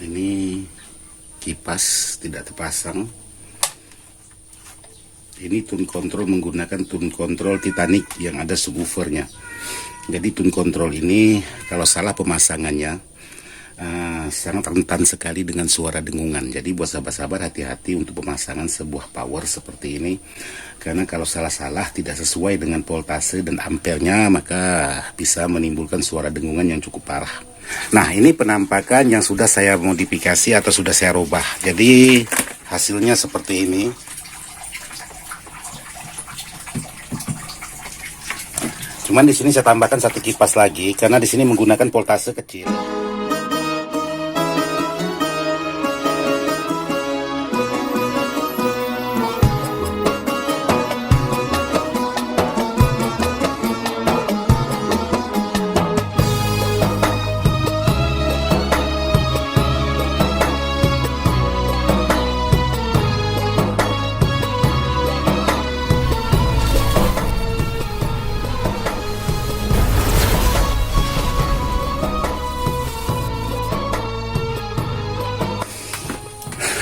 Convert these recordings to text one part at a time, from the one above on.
Ini kipas tidak terpasang. Ini tune control menggunakan tune control Titanic yang ada subwoofernya. Jadi tune control ini kalau salah pemasangannya sangat rentan sekali dengan suara dengungan. Jadi buat sahabat-sahabat hati-hati untuk pemasangan sebuah power seperti ini, karena kalau salah-salah tidak sesuai dengan voltase dan ampernya maka bisa menimbulkan suara dengungan yang cukup parah. Nah, ini penampakan yang sudah saya modifikasi atau sudah saya rubah. Jadi hasilnya seperti ini. Cuman di sini saya tambahkan satu kipas lagi karena di sini menggunakan voltase kecil.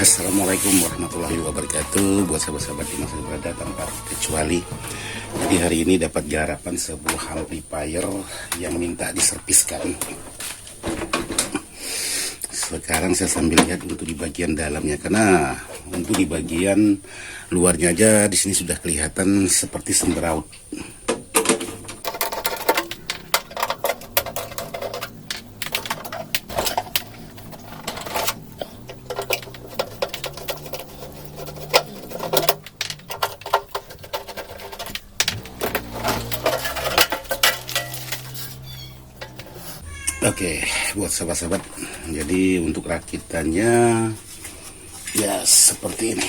Assalamualaikum warahmatullahi wabarakatuh. Buat sahabat-sahabat di masa berada tanpa kecuali. Jadi hari ini dapat garapan sebuah amplifier yang minta diserviskan. Sekarang saya sambil lihat untuk di bagian dalamnya, karena untuk di bagian luarnya aja di sini sudah kelihatan seperti sembraut. Oke, buat sahabat-sahabat, jadi untuk rakitannya ya seperti ini.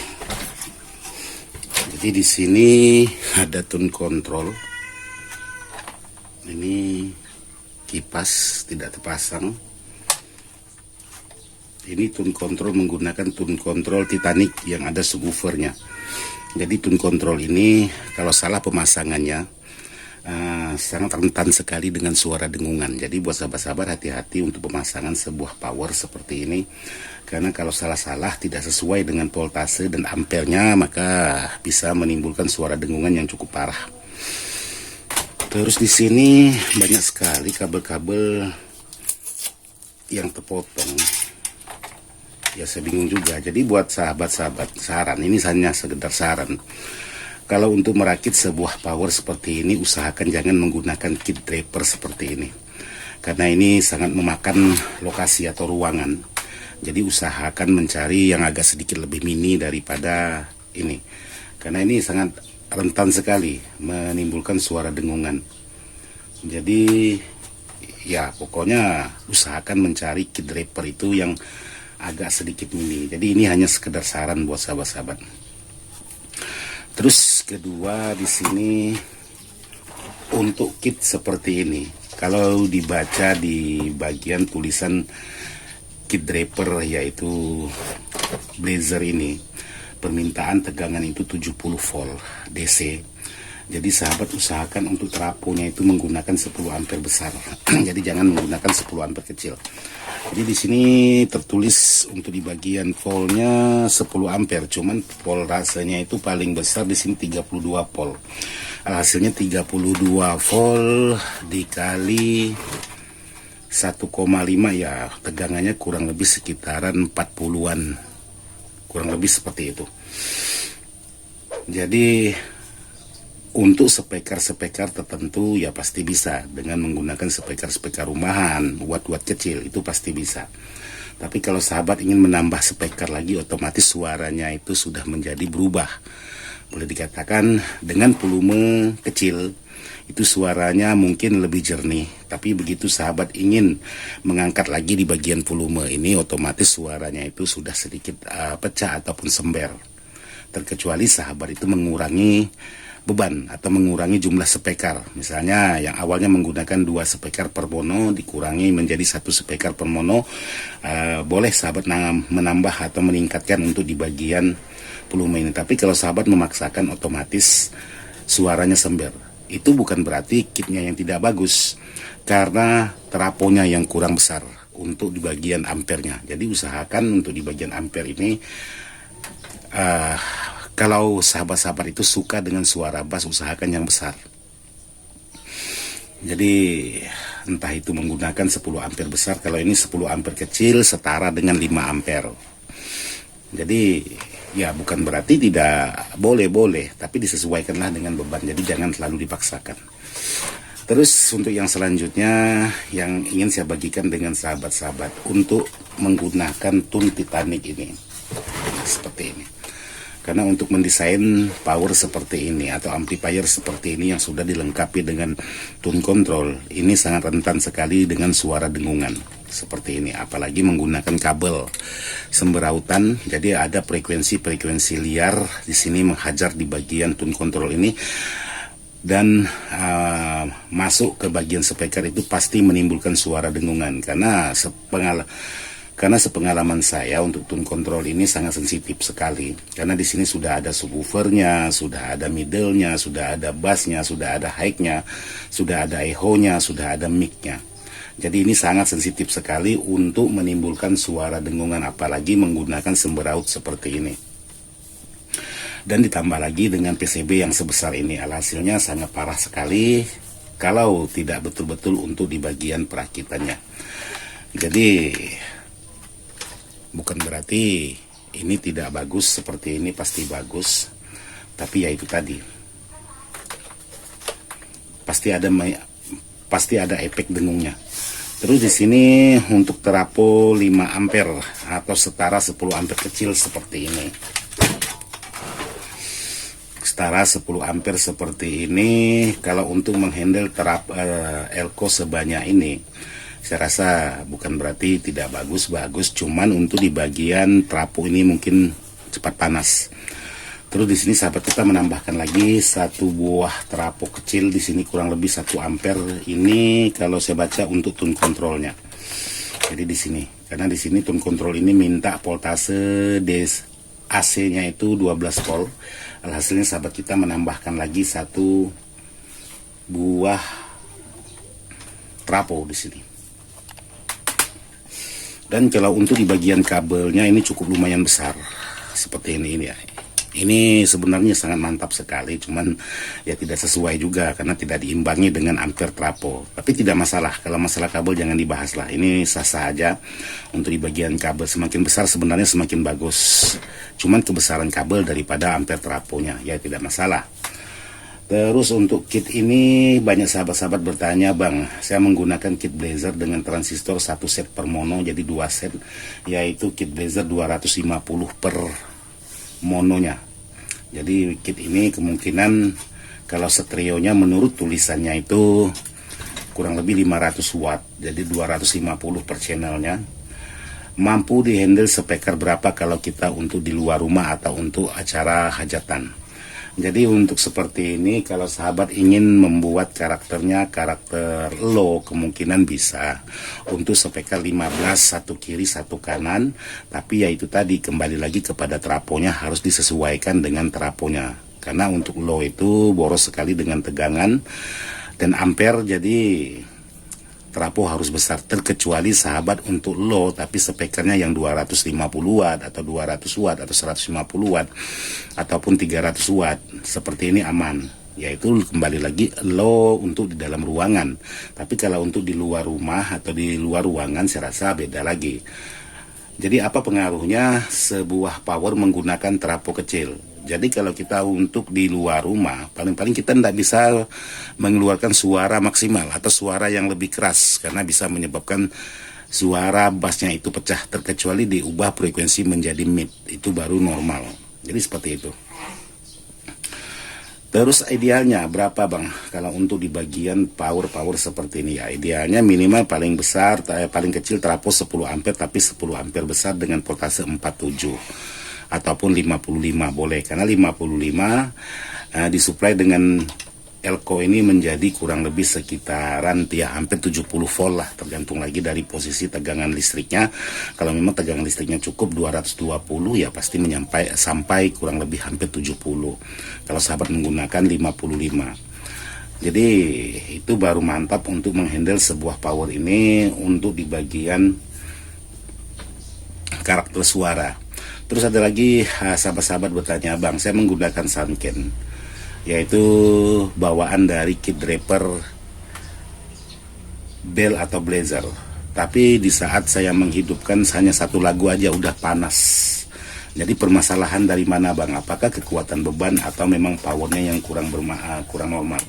Jadi di sini ada tune control. Ini kipas tidak terpasang. Ini tune control menggunakan tune control Titanic yang ada subwoofernya. Jadi tune control ini kalau salah pemasangannya sangat rentan sekali dengan suara dengungan. Jadi buat sahabat-sahabat hati-hati untuk pemasangan sebuah power seperti ini, karena kalau salah-salah tidak sesuai dengan voltase dan ampernya maka bisa menimbulkan suara dengungan yang cukup parah. Terus di sini banyak sekali kabel-kabel yang terpotong. Ya saya bingung juga. Jadi buat sahabat-sahabat, saran ini hanya sekedar saran. Kalau untuk merakit sebuah power seperti ini, usahakan jangan menggunakan kit draper seperti ini, karena ini sangat memakan lokasi atau ruangan. Jadi usahakan mencari yang agak sedikit lebih mini daripada ini, karena ini sangat rentan sekali menimbulkan suara dengungan. Jadi ya pokoknya usahakan mencari kit draper itu yang agak sedikit mini. Jadi ini hanya sekedar saran buat sahabat-sahabat. Terus kedua di sini untuk kit seperti ini, kalau dibaca di bagian tulisan kit draper yaitu Blazer ini, permintaan tegangan itu 70 volt DC. Jadi sahabat usahakan untuk trafonya itu menggunakan 10 ampere besar. Jadi jangan menggunakan 10 ampere kecil. Jadi di sini tertulis untuk di bagian voltnya 10 ampere, cuman volt rasanya itu paling besar di sini 32 volt. Hasilnya 32 volt dikali 1,5 ya tegangannya kurang lebih sekitaran 40-an. Kurang lebih seperti itu. Jadi untuk speaker-speaker tertentu ya pasti bisa dengan menggunakan speaker-speaker rumahan, watt-watt kecil itu pasti bisa. Tapi kalau sahabat ingin menambah speaker lagi, otomatis suaranya itu sudah menjadi berubah. Boleh dikatakan dengan volume kecil itu suaranya mungkin lebih jernih. Tapi begitu sahabat ingin mengangkat lagi di bagian volume ini, otomatis suaranya itu sudah sedikit pecah ataupun sember. Terkecuali sahabat itu mengurangi beban atau mengurangi jumlah speaker. Misalnya yang awalnya menggunakan 2 speaker per mono dikurangi menjadi 1 speaker per mono, boleh sahabat menambah atau meningkatkan untuk di bagian volume ini. Tapi kalau sahabat memaksakan, otomatis suaranya sember. Itu bukan berarti kitnya yang tidak bagus, karena trafonya yang kurang besar. untuk di bagian ampernya. Jadi usahakan untuk di bagian ampere ini kalau sahabat-sahabat itu suka dengan suara bass, usahakan yang besar. Jadi entah itu menggunakan 10 ampere besar, kalau ini 10 ampere kecil setara dengan 5 ampere. Jadi ya bukan berarti tidak boleh, tapi disesuaikanlah dengan beban, jadi jangan terlalu dipaksakan. Terus untuk yang selanjutnya yang ingin saya bagikan dengan sahabat-sahabat untuk menggunakan tune Titanic ini, seperti ini. Karena untuk mendesain power seperti ini atau amplifier seperti ini yang sudah dilengkapi dengan tune control, ini sangat rentan sekali dengan suara dengungan seperti ini. Apalagi menggunakan kabel semberautan, jadi ada frekuensi liar di sini menghajar di bagian tune control ini. Dan masuk ke bagian speaker itu pasti menimbulkan suara dengungan karena sepengalaman saya untuk tune control ini sangat sensitif sekali karena di sini sudah ada subwoofernya, sudah ada middle-nya, sudah ada bass-nya, sudah ada high-nya, sudah ada echo-nya, sudah ada mic-nya. Jadi ini sangat sensitif sekali untuk menimbulkan suara dengungan apalagi menggunakan semberaut seperti ini. Dan ditambah lagi dengan PCB yang sebesar ini, alhasilnya sangat parah sekali kalau tidak betul-betul untuk di bagian perakitannya. Jadi bukan berarti ini tidak bagus, seperti ini pasti bagus, tapi ya itu tadi pasti ada efek dengungnya. Terus di sini untuk trafo 5 ampere atau setara 10 ampere kecil seperti ini. Setara 10 ampere seperti ini, kalau untuk menghandle elko sebanyak ini, saya rasa bukan berarti tidak bagus, cuman untuk di bagian trafo ini mungkin cepat panas. Terus di sini sahabat kita menambahkan lagi satu buah trafo kecil di sini kurang lebih 1 ampere. Ini kalau saya baca untuk tune controlnya. Jadi di sini, karena di sini tune control ini minta voltase AC-nya itu 12 volt. Alhasilnya sahabat kita menambahkan lagi satu buah trafo di sini. Dan kalau untuk di bagian kabelnya ini cukup lumayan besar seperti ini ya. Ini sebenarnya sangat mantap sekali, cuman ya tidak sesuai juga karena tidak diimbangi dengan ampere trafo. Tapi tidak masalah, kalau masalah kabel jangan dibahas lah. Ini sah-sah aja. Untuk di bagian kabel semakin besar sebenarnya semakin bagus. Cuman kebesaran kabel daripada ampere trafonya ya tidak masalah. Terus untuk kit ini banyak sahabat-sahabat bertanya, Bang, saya menggunakan kit Blazer dengan transistor 1 set per mono jadi 2 set, yaitu kit Blazer 250 per mononya. Jadi kit ini kemungkinan kalau stereonya menurut tulisannya itu kurang lebih 500 watt, jadi 250 per channelnya. Mampu dihandle speaker berapa kalau kita untuk di luar rumah atau untuk acara hajatan. Jadi untuk seperti ini kalau sahabat ingin membuat karakternya karakter low, kemungkinan bisa untuk speaker 15, satu kiri satu kanan. Tapi ya itu tadi kembali lagi kepada trafonya, harus disesuaikan dengan trafonya karena untuk low itu boros sekali dengan tegangan dan ampere, jadi trafo harus besar. Terkecuali sahabat untuk low tapi speakernya yang 250 watt atau 200 watt atau 150 watt ataupun 300 watt, seperti ini aman, yaitu kembali lagi low untuk di dalam ruangan. Tapi kalau untuk di luar rumah atau di luar ruangan saya rasa beda lagi. Jadi apa pengaruhnya sebuah power menggunakan trafo kecil? Jadi kalau kita untuk di luar rumah, paling-paling kita tidak bisa mengeluarkan suara maksimal atau suara yang lebih keras karena bisa menyebabkan suara bassnya itu pecah, terkecuali diubah frekuensi menjadi mid, itu baru normal. Jadi seperti itu. Terus idealnya berapa, Bang? Kalau untuk di bagian power seperti ini ya, idealnya minimal paling besar, paling kecil trafo 10 ampere tapi 10 ampere besar dengan voltase 47 ataupun 55 boleh, karena 55 disuplai dengan elko ini menjadi kurang lebih sekitaran ya hampir 70 volt lah, tergantung lagi dari posisi tegangan listriknya. Kalau memang tegangan listriknya cukup 220 ya pasti sampai kurang lebih hampir 70 kalau sahabat menggunakan 55. Jadi itu baru mantap untuk menghandle sebuah power ini untuk di bagian karakter suara. Terus ada lagi sahabat-sahabat bertanya, Bang, saya menggunakan Sunken, yaitu bawaan dari kit draper bell atau blazer. Tapi di saat saya menghidupkan hanya satu lagu aja udah panas. Jadi permasalahan dari mana, Bang? Apakah kekuatan beban atau memang powernya yang kurang normal?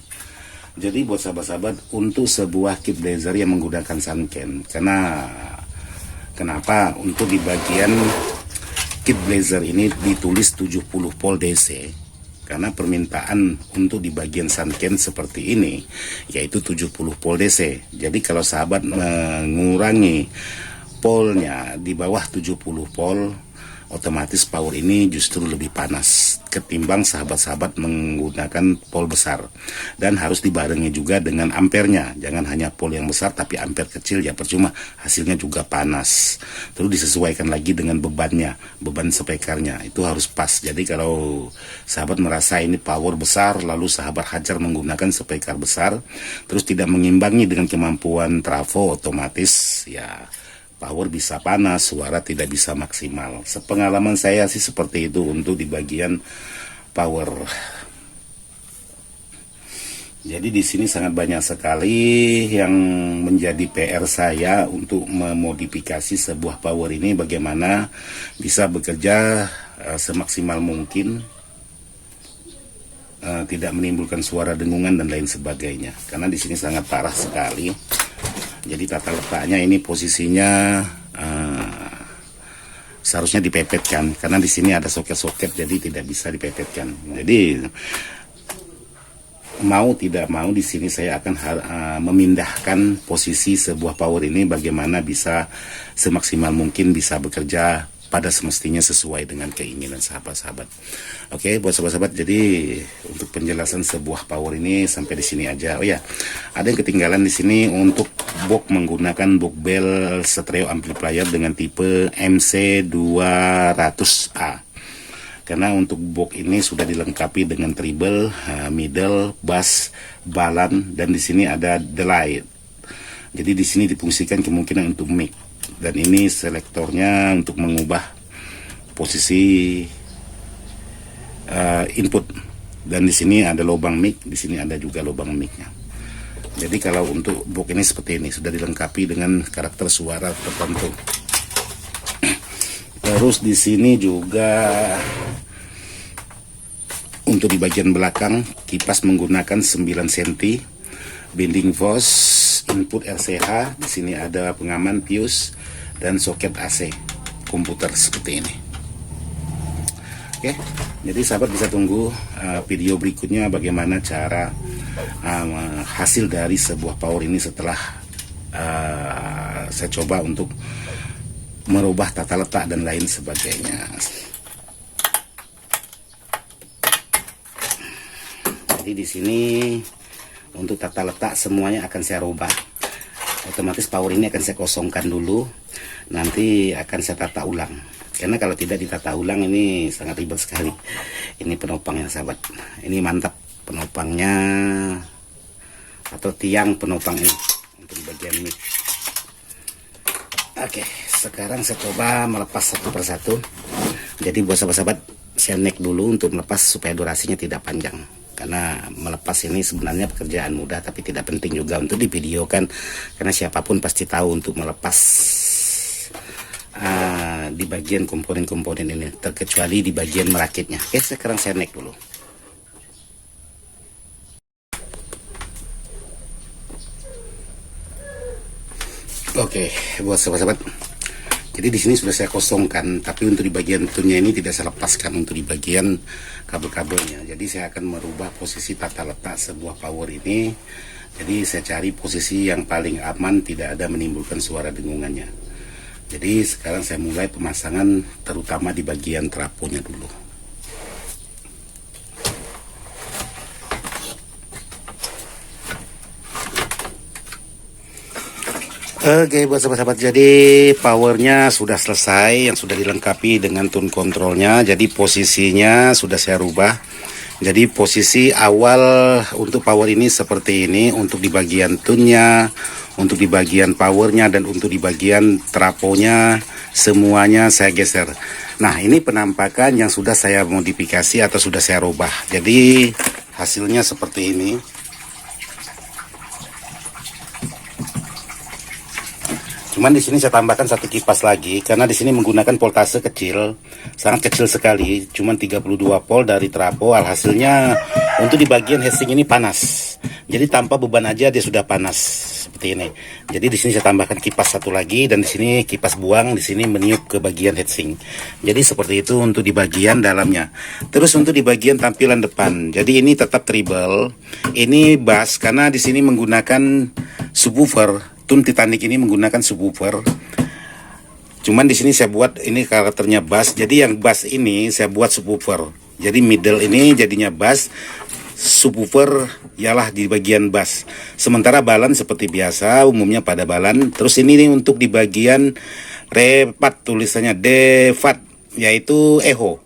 Jadi buat sahabat-sahabat, untuk sebuah kit blazer yang menggunakan Sunken, kenapa untuk di bagian kit blazer ini ditulis 70 volt DC? Karena permintaan untuk di bagian Sunken seperti ini yaitu 70 volt DC. Jadi kalau sahabat mengurangi polnya di bawah 70 volt, otomatis power ini justru lebih panas ketimbang sahabat-sahabat menggunakan pol besar. Dan harus dibarengi juga dengan ampernya, jangan hanya pol yang besar tapi ampere kecil, ya percuma, hasilnya juga panas. Terus disesuaikan lagi dengan bebannya, beban spekernya itu harus pas. Jadi kalau sahabat merasa ini power besar lalu sahabat hajar menggunakan speker besar terus tidak mengimbangi dengan kemampuan trafo, otomatis ya power bisa panas, suara tidak bisa maksimal. Sepengalaman saya sih seperti itu untuk di bagian power. Jadi di sini sangat banyak sekali yang menjadi PR saya untuk memodifikasi sebuah power ini bagaimana bisa bekerja semaksimal mungkin, tidak menimbulkan suara dengungan dan lain sebagainya. Karena di sini sangat parah sekali. Jadi tata letaknya ini posisinya seharusnya dipepetkan, karena di sini ada soket-soket jadi tidak bisa dipepetkan. Jadi mau tidak mau di sini saya akan memindahkan posisi sebuah power ini bagaimana bisa semaksimal mungkin bisa bekerja pada semestinya sesuai dengan keinginan sahabat-sahabat. Oke, buat sahabat-sahabat, jadi untuk penjelasan sebuah power ini sampai di sini aja. Oh ya, ada yang ketinggalan di sini untuk box menggunakan box bell stereo amplifier dengan tipe MC200A. Karena untuk box ini sudah dilengkapi dengan treble, middle, bass, balan, dan di sini ada delay. Jadi di sini difungsikan kemungkinan untuk mic. Dan ini selektornya untuk mengubah posisi input. Dan di sini ada lubang mic, di sini ada juga lubang micnya. Jadi kalau untuk box ini seperti ini, sudah dilengkapi dengan karakter suara tertentu. Terus di sini juga untuk di bagian belakang kipas menggunakan 9 cm, binding fuse, input RCH, di sini ada pengaman fuse dan soket AC komputer seperti ini. Oke, jadi sahabat bisa tunggu video berikutnya bagaimana cara hasil dari sebuah power ini setelah saya coba untuk merubah tata letak dan lain sebagainya. Jadi di sini untuk tata letak semuanya akan saya rubah. Otomatis power ini akan saya kosongkan dulu, nanti akan saya tata ulang. Karena kalau tidak ditata ulang ini sangat ribet sekali. Ini penopangnya sahabat, ini mantap penopangnya atau tiang penopang ini untuk bagian mic. Oke, sekarang saya coba melepas satu persatu. Jadi buat sahabat-sahabat, saya naik dulu untuk melepas supaya durasinya tidak panjang. Karena melepas ini sebenarnya pekerjaan mudah, tapi tidak penting juga untuk divideokan. Karena siapapun pasti tahu untuk melepas di bagian komponen-komponen ini, terkecuali di bagian merakitnya. Oke, sekarang saya naik dulu. Oke, buat sahabat-sahabat, jadi di sini sudah saya kosongkan, tapi untuk di bagian tunnya ini tidak saya lepaskan untuk di bagian kabel-kabelnya. Jadi saya akan merubah posisi tata letak sebuah power ini. Jadi saya cari posisi yang paling aman, tidak ada menimbulkan suara dengungannya. Jadi sekarang saya mulai pemasangan terutama di bagian trafonya dulu. Oke buat sahabat-sahabat, jadi powernya sudah selesai, yang sudah dilengkapi dengan tune kontrolnya. Jadi posisinya sudah saya rubah. Jadi posisi awal untuk power ini seperti ini. Untuk di bagian tune-nya, Untuk di bagian powernya dan untuk di bagian traponya semuanya saya geser. Nah, ini penampakan yang sudah saya modifikasi atau sudah saya rubah. Jadi hasilnya seperti ini. Cuman di sini saya tambahkan satu kipas lagi karena di sini menggunakan voltase kecil, sangat kecil sekali, cuman 32 volt dari trapo. Alhasilnya untuk di bagian heatsink ini panas. Jadi tanpa beban aja dia sudah panas seperti ini. Jadi di sini saya tambahkan kipas satu lagi dan di sini kipas buang, di sini meniup ke bagian heatsink. Jadi seperti itu untuk di bagian dalamnya. Terus untuk di bagian tampilan depan. Jadi ini tetap treble. Ini bass karena di sini menggunakan subwoofer. Tun Titanic ini menggunakan subwoofer. Cuman di sini saya buat ini karakternya bass. Jadi yang bass ini saya buat subwoofer. Jadi middle ini jadinya bass, subwoofer ialah di bagian bass. Sementara balan seperti biasa umumnya pada balan. Terus ini untuk di bagian repat tulisannya DFAT yaitu echo.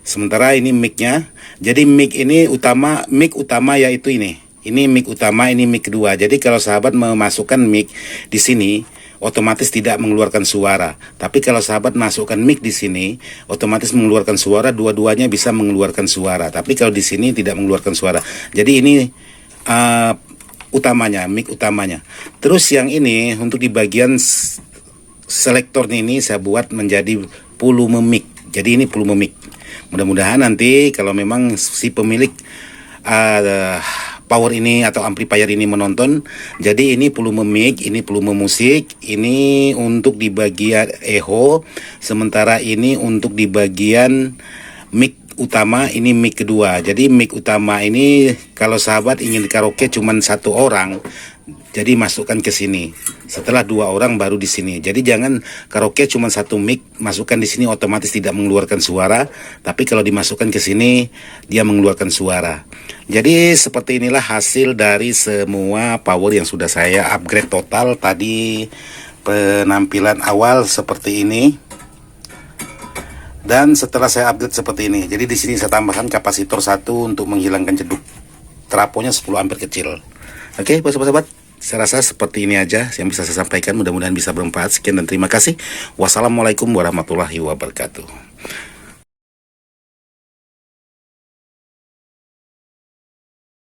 Sementara ini mic-nya. Jadi mic ini mic utama yaitu ini. Ini mic utama, ini mic kedua. Jadi kalau sahabat memasukkan mic di sini, otomatis tidak mengeluarkan suara. Tapi kalau sahabat masukkan mic di sini, otomatis mengeluarkan suara. Dua-duanya bisa mengeluarkan suara. Tapi kalau di sini tidak mengeluarkan suara. Jadi ini utamanya, mic utamanya. Terus yang ini untuk di bagian selektor ini saya buat menjadi volume mic. Jadi ini volume mic. Mudah-mudahan nanti kalau memang si pemilik power ini atau amplifier ini menonton, jadi ini volume mic, ini volume musik, ini untuk di bagian echo, sementara ini untuk di bagian mic utama, ini mic kedua. Jadi mic utama ini kalau sahabat ingin di karaoke cuman satu orang, jadi masukkan ke sini. Setelah dua orang baru di sini. Jadi jangan karaoke cuma satu mic, masukkan di sini otomatis tidak mengeluarkan suara. Tapi kalau dimasukkan ke sini dia mengeluarkan suara. Jadi seperti inilah hasil dari semua power yang sudah saya upgrade total. Tadi penampilan awal seperti ini. Dan setelah saya upgrade seperti ini. Jadi di sini saya tambahkan kapasitor 1 untuk menghilangkan ceduk. Traponya 10 ampere kecil. Oke, sahabat-sahabat, saya rasa seperti ini aja yang bisa saya sampaikan. Mudah-mudahan bisa bermanfaat. Sekian dan terima kasih. Wassalamualaikum warahmatullahi wabarakatuh.